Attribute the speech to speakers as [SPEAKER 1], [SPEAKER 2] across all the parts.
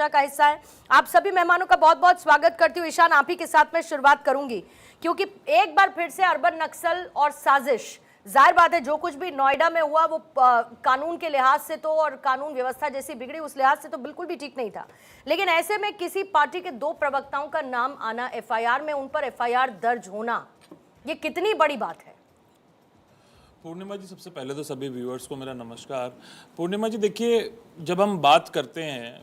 [SPEAKER 1] चर्चा का हिस्सा है। आप सभी मेहमानों का बहुत बहुत स्वागत करती हूँ। ईशान, आप ही के साथ में शुरुआत करूंगी क्योंकि एक बार फिर से अर्बन नक्सल और साजिश, जाहिर बात है जो कुछ भी नोएडा में हुआ वो कानून के लिहाज से तो और कानून व्यवस्था जैसी बिगड़ी उस लिहाज से तो बिल्कुल भी ठीक नहीं था। लेकिन ऐसे में किसी पार्टी के दो प्रवक्ताओं का नाम आना एफआईआर में, उन पर एफआईआर दर्ज होना, ये कितनी बड़ी बात है?
[SPEAKER 2] पूर्णिमा जी, सबसे पहले तो सभी व्यूअर्स को मेरा नमस्कार। पूर्णिमा जी देखिए, जब हम बात करते हैं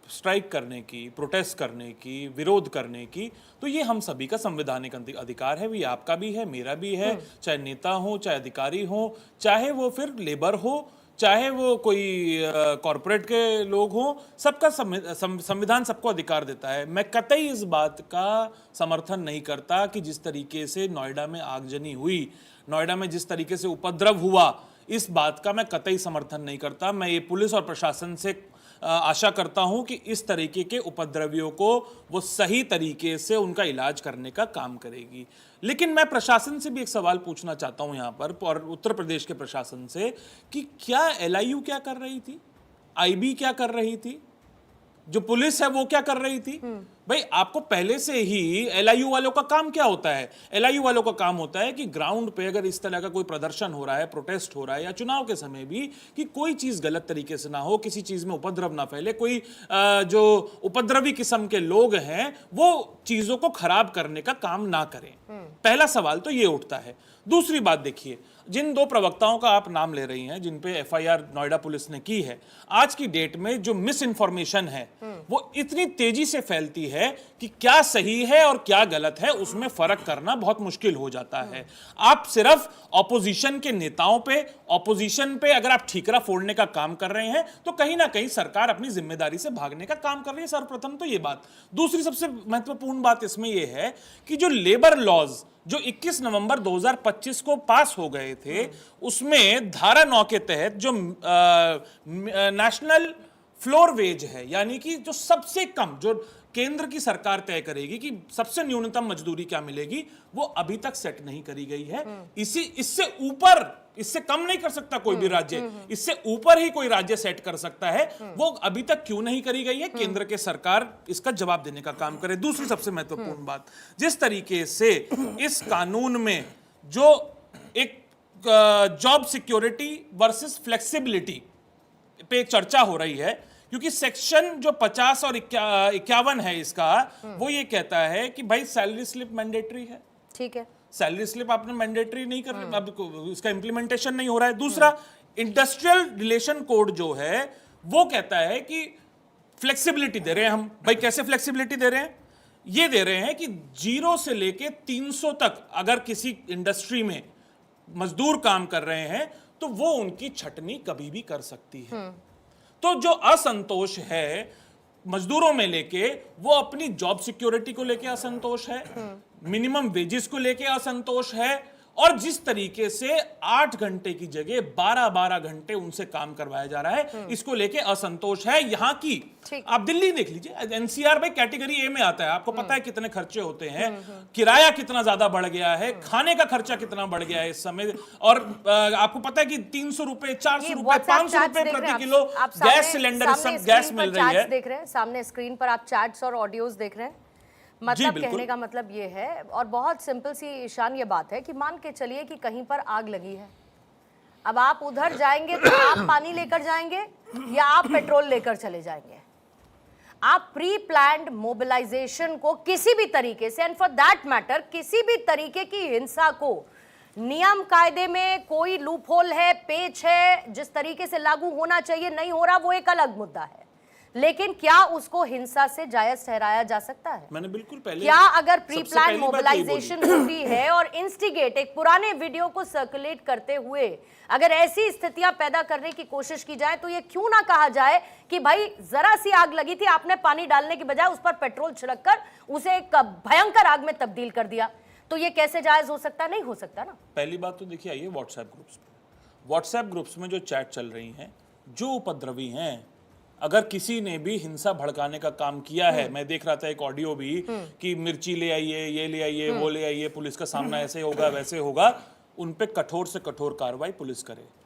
[SPEAKER 2] स्ट्राइक करने की, प्रोटेस्ट करने की, विरोध करने की, तो ये हम सभी का संवैधानिक अधिकार है। ये आपका भी है, मेरा भी है, चाहे नेता हो, चाहे अधिकारी हो, चाहे वो फिर लेबर हो, चाहे वो कोई कॉरपोरेट के लोग हों, सबका संविधान सबको अधिकार देता है। मैं कतई इस बात का समर्थन नहीं करता कि जिस तरीके से नोएडा में आगजनी हुई, नोएडा में जिस तरीके से उपद्रव हुआ, इस बात का मैं कतई समर्थन नहीं करता। मैं ये पुलिस और प्रशासन से आशा करता हूं कि इस तरीके के उपद्रवियों को वो सही तरीके से उनका इलाज करने का काम करेगी। लेकिन मैं प्रशासन से भी एक सवाल पूछना चाहता हूं यहां पर, और उत्तर प्रदेश के प्रशासन से, कि क्या एलआईयू क्या कर रही थी, आईबी क्या कर रही थी, जो पुलिस है वो क्या कर रही थी? भाई, आपको पहले से ही एलआईयू वालों का काम क्या होता है? एलआईयू वालों का काम होता है कि ग्राउंड पे अगर इस तरह का कोई प्रदर्शन हो रहा है, प्रोटेस्ट हो रहा है, या चुनाव के समय भी, कि कोई चीज गलत तरीके से ना हो, किसी चीज में उपद्रव ना फैले, कोई जो उपद्रवी किस्म के लोग हैं वो चीजों को खराब करने का काम ना करें। पहला सवाल तो ये उठता है। दूसरी बात देखिए, जिन दो प्रवक्ताओं का आप नाम ले रही हैं, जिन पे एफआईआर नोएडा पुलिस ने की है, आज की डेट में जो मिस इन्फॉर्मेशन है वो इतनी तेजी से फैलती है कि क्या सही है और क्या गलत है उसमें फर्क करना बहुत मुश्किल हो जाता है। आप सिर्फ ऑपोजिशन के नेताओं पे, ऑपोजिशन पे अगर आप ठीकरा फोड़ने का काम कर रहे हैं तो कहीं ना कहीं सरकार अपनी जिम्मेदारी से भागने का काम कर रही है। सर्वप्रथम तो ये बात। दूसरी सबसे महत्वपूर्ण बात इसमें यह है कि जो लेबर लॉज जो 21 नवंबर 2025 को पास हो गए थे, उसमें धारा 9 के तहत जो नेशनल फ्लोर वेज है, यानी कि जो सबसे कम, जो केंद्र की सरकार तय करेगी कि सबसे न्यूनतम मजदूरी क्या मिलेगी, वो अभी तक सेट नहीं करी गई है। इससे ऊपर, इससे कम नहीं कर सकता कोई भी राज्य, इससे ऊपर ही कोई राज्य सेट कर सकता है। वो अभी तक क्यों नहीं करी गई है? केंद्र के सरकार इसका जवाब देने का काम करे। दूसरी सबसे महत्वपूर्ण बात, जिस तरीके से इस कानून में जो एक जॉब सिक्योरिटी वर्सेस फ्लेक्सिबिलिटी पे एक चर्चा हो रही है, क्योंकि सेक्शन जो 50 और 51 है इसका, वो ये कहता है कि भाई सैलरी स्लिप मैंडेटरी है।
[SPEAKER 1] ठीक है,
[SPEAKER 2] सैलरी स्लिप आपने मैंडेटरी नहीं कर, अब इसका इंप्लीमेंटेशन नहीं हो रहा है। दूसरा, इंडस्ट्रियल रिलेशन कोड जो है वो कहता है कि फ्लेक्सिबिलिटी दे रहे हैं हम। भाई कैसे फ्लेक्सिबिलिटी दे रहे हैं? ये दे रहे हैं कि 0 से लेके 300 तक अगर किसी इंडस्ट्री में मजदूर काम कर रहे हैं तो वो उनकी छटनी कभी भी कर सकती है। तो जो असंतोष है मजदूरों में लेके, वो अपनी जॉब सिक्योरिटी को लेके असंतोष है, मिनिमम वेजेस को लेके असंतोष है, और जिस तरीके से 8 घंटे की जगह 12-12 घंटे उनसे काम करवाया जा रहा है, इसको लेके असंतोष है। यहाँ की आप दिल्ली देख लीजिए, एनसीआर भाई कैटेगरी ए में आता है। आपको पता है कितने खर्चे होते हैं, किराया कितना ज्यादा बढ़ गया है, खाने का खर्चा कितना बढ़ गया है इस समय, और आपको पता है कि 300 रुपए, 400 रुपए, 500 रुपए प्रति किलो गैस सिलेंडर, सब गैस मिल रही है।
[SPEAKER 1] देख रहे हैं सामने स्क्रीन पर, आप चैट्स और ऑडियोज देख रहे हैं। मतलब कहने का मतलब ये है, और बहुत सिंपल सी ईशान ये बात है कि मान के चलिए कि कहीं पर आग लगी है, अब आप उधर जाएंगे तो आप पानी लेकर जाएंगे या आप पेट्रोल लेकर चले जाएंगे? आप प्री प्लान्ड मोबिलाइजेशन को किसी भी तरीके से, एंड फॉर दैट मैटर किसी भी तरीके की हिंसा को, नियम कायदे में कोई लूपहोल है, पेच है, जिस तरीके से लागू होना चाहिए नहीं हो रहा, वो एक अलग मुद्दा है। लेकिन क्या उसको हिंसा से जायज ठहराया जा सकता है?
[SPEAKER 2] मैंने बिल्कुल पहले,
[SPEAKER 1] क्या अगर प्री प्लान मोबिलाइजेशन होती है और इंस्टिगेट, एक पुराने वीडियो को सर्कुलेट करते हुए अगर ऐसी स्थितियां पैदा करने की कोशिश की जाए, तो ये क्यों ना कहा जाए कि भाई जरा सी आग लगी थी, आपने पानी डालने की बजाय उस पर पेट्रोल छिड़ककर उसे एक भयंकर आग में तब्दील कर दिया, तो ये कैसे जायज हो सकता है? नहीं हो सकता ना।
[SPEAKER 2] पहली बात तो देखिए, आइए व्हाट्सएप ग्रुप्स में जो चैट चल रही हैं, जो उपद्रवी हैं, अगर किसी ने भी हिंसा भड़काने का काम किया है, मैं देख रहा था एक ऑडियो भी कि मिर्ची ले आइए, ये ले आइए, वो ले आइए, पुलिस का सामना ऐसे होगा वैसे होगा, उन पे कठोर से कठोर कार्रवाई पुलिस करे।